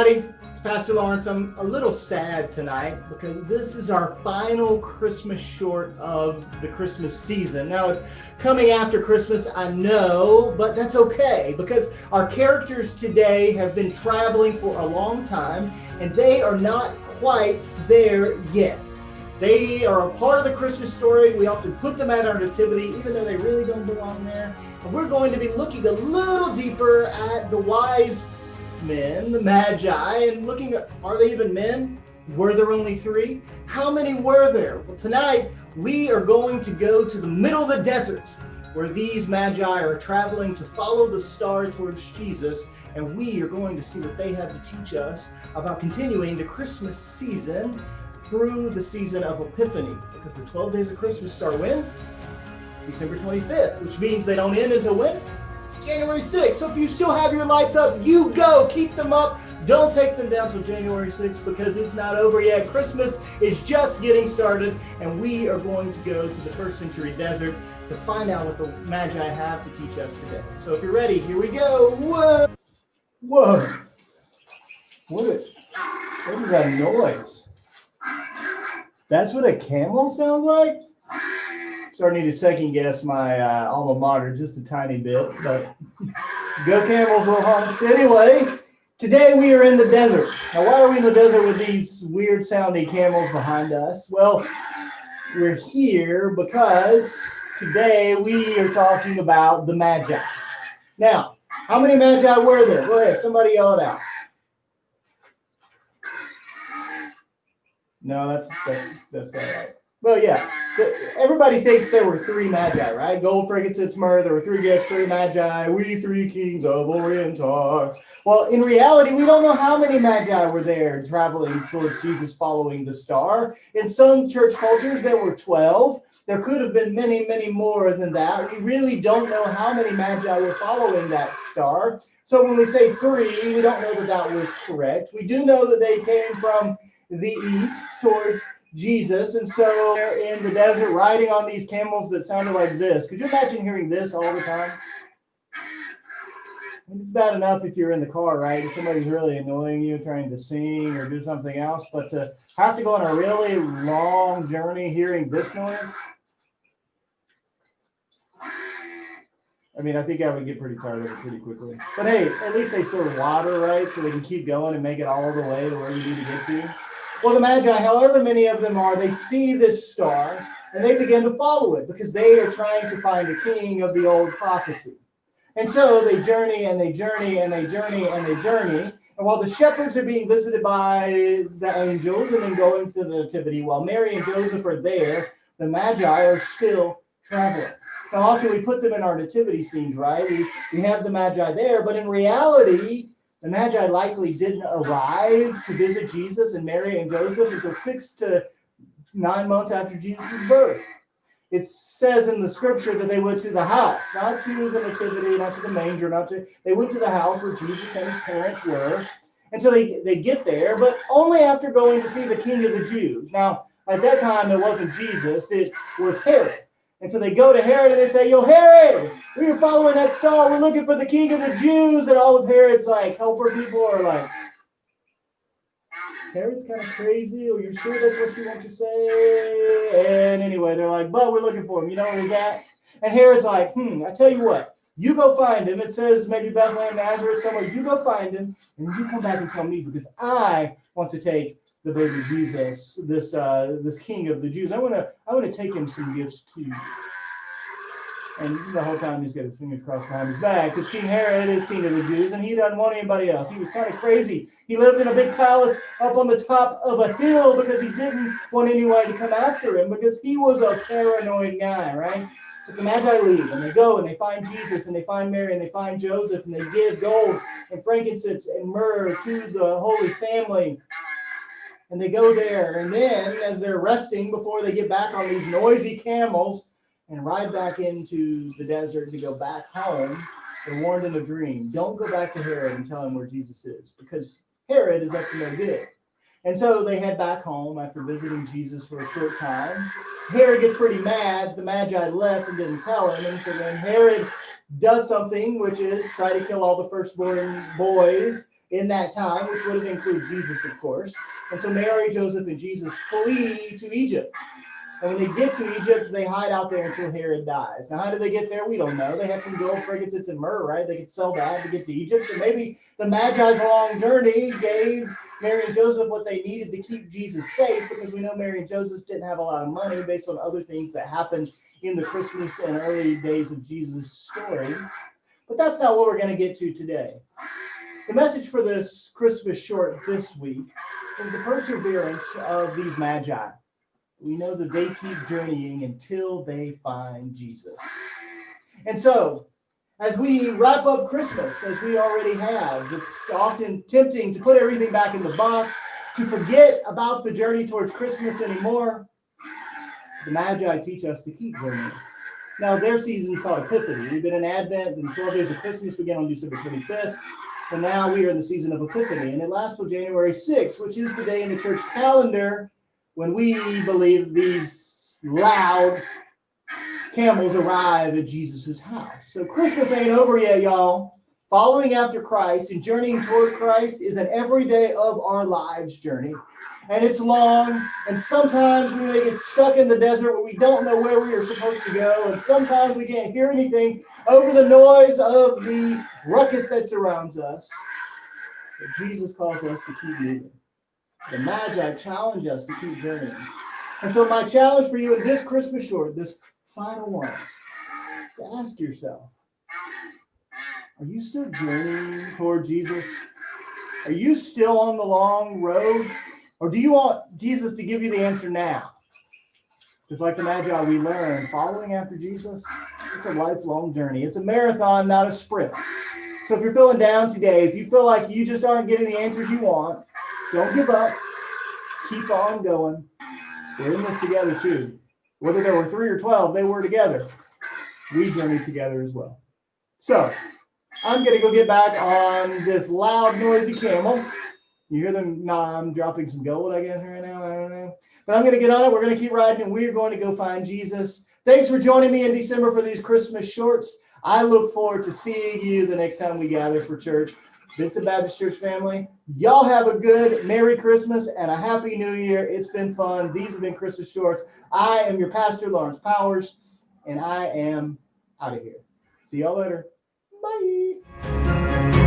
everybody. It's Pastor Lawrence. I'm a little sad tonight because this is our final Christmas short of the Christmas season. Now, it's coming after Christmas, I know, but that's okay because our characters today have been traveling for a long time and they are not quite there yet. They are a part of the Christmas story. We often put them at our nativity, even though they really don't belong there. And we're going to be looking a little deeper at the wise men, the Magi, and looking at, are they even men? Were there only three? How many were there? Well, tonight we are going to go to the middle of the desert where these Magi are traveling to follow the star towards Jesus, and we are going to see what they have to teach us about continuing the Christmas season through the season of Epiphany, because the 12 days of Christmas start when? December 25th, which means they don't end until when? January 6th. So if you still have your lights up, you go. Keep them up. Don't take them down till January 6th because it's not over yet. Christmas is just getting started, and we are going to go to the first century desert to find out what the Magi have to teach us today. So if you're ready, here we go. Whoa! Whoa! What is that noise? That's what a camel sounds like? Starting to second guess my alma mater just a tiny bit, but go Camels, will Hunts. Anyway, today we are in the desert. Now, why are we in the desert with these weird sounding camels behind us? Well, we're here because today we are talking about the Magi. Now, how many Magi were there? Go ahead, somebody yell it out. No, that's all right. Well, yeah, everybody thinks there were three Magi, right? Gold, frankincense, myrrh. There were three gifts, three Magi. We three kings of Orient are. Well, in reality, we don't know how many Magi were there traveling towards Jesus following the star. In some church cultures, there were 12. There could have been many, many more than that. We really don't know how many Magi were following that star. So when we say three, we don't know that that was correct. We do know that they came from the east towards Jesus, and so they're in the desert riding on these camels that sounded like this. Could you imagine hearing this all the time? And it's bad enough if you're in the car, right, and somebody's really annoying you trying to sing or do something else, but to have to go on a really long journey hearing this noise, I mean, I think I would get pretty tired of it pretty quickly. But hey, at least they store water, right, so they can keep going and make it all the way to where you need to get to. Well, the Magi, however many of them are, they see this star and they begin to follow it because they are trying to find the king of the old prophecy. And so they journey and they journey and they journey and they journey. And while the shepherds are being visited by the angels and then going to the nativity, while Mary and Joseph are there, the Magi are still traveling. Now, often we put them in our nativity scenes, right? We have the Magi there, but in reality, the Magi likely didn't arrive to visit Jesus and Mary and Joseph until 6 to 9 months after Jesus' birth. It says in the scripture that they went to the house, not to the nativity, not to the manger, they went to the house where Jesus and his parents were. And so they get there, but only after going to see the king of the Jews. Now, at that time, it wasn't Jesus, it was Herod. And so they go to Herod and they say, yo, Herod, we were following that star. We're looking for the king of the Jews. And all of Herod's like helper people are like, Herod's kind of crazy. Are you sure that's what you want to say? And anyway, they're like, but we're looking for him. You know where he's at? And Herod's like, I tell you what, you go find him. It says maybe Bethlehem, Nazareth, somewhere. You go find him and then you come back and tell me because I want to take the baby Jesus, this king of the Jews. I want to take him some gifts too. And the whole time he's got his fingers crossed behind his back because King Herod is king of the Jews and he doesn't want anybody else. He was kind of crazy. He lived in a big palace up on the top of a hill because he didn't want anyone to come after him because he was a paranoid guy, right? But the Magi leave and they go and they find Jesus and they find Mary and they find Joseph and they give gold and frankincense and myrrh to the Holy Family. And they go there, and then as they're resting before they get back on these noisy camels and ride back into the desert to go back home, they're warned in a dream, don't go back to Herod and tell him where Jesus is, because Herod is up to no good. And so they head back home after visiting Jesus for a short time. Herod gets pretty mad. The Magi left and didn't tell him, and so then Herod does something, which is try to kill all the firstborn boys in that time, which would have included Jesus, of course. And so Mary, Joseph, and Jesus flee to Egypt. And when they get to Egypt, they hide out there until Herod dies. Now, how did they get there? We don't know. They had some gold, frankincense, and myrrh, right? They could sell that to get to Egypt. So maybe the Magi's long journey gave Mary and Joseph what they needed to keep Jesus safe, because we know Mary and Joseph didn't have a lot of money based on other things that happened in the Christmas and early days of Jesus' story. But that's not what we're going to get to today. The message for this Christmas short this week is the perseverance of these Magi. We know that they keep journeying until they find Jesus. And so, as we wrap up Christmas, as we already have, it's often tempting to put everything back in the box, to forget about the journey towards Christmas anymore. The Magi teach us to keep journeying. Now, their season is called Epiphany. We've been in Advent, and 12 days of Christmas began on December 25th. And now we are in the season of Epiphany, and it lasts till January 6th, which is the day in the church calendar when we believe these loud camels arrive at Jesus' house. So Christmas ain't over yet, y'all. Following after Christ and journeying toward Christ is an everyday of our lives journey. And it's long, and sometimes we may get stuck in the desert where we don't know where we are supposed to go, and sometimes we can't hear anything over the noise of the ruckus that surrounds us. But Jesus calls us to keep moving. The Magi challenge us to keep journeying. And so my challenge for you in this Christmas short, this final one, is to ask yourself, are you still journeying toward Jesus? Are you still on the long road? Or do you want Jesus to give you the answer now? Just like the Magi, we learn following after Jesus, it's a lifelong journey. It's a marathon, not a sprint. So if you're feeling down today, if you feel like you just aren't getting the answers you want, don't give up. Keep on going. We're in this together too. Whether there were 3 or 12, they were together. We journeyed together as well. So I'm going to go get back on this loud, noisy camel. You hear them? Nah, I'm dropping some gold, I guess, right now. I don't know. But I'm going to get on it. We're going to keep riding, and we're going to go find Jesus. Thanks for joining me in December for these Christmas shorts. I look forward to seeing you the next time we gather for church. Vincent Baptist Church family, y'all have a good Merry Christmas and a Happy New Year. It's been fun. These have been Christmas shorts. I am your pastor, Lawrence Powers, and I am out of here. See y'all later. Bye.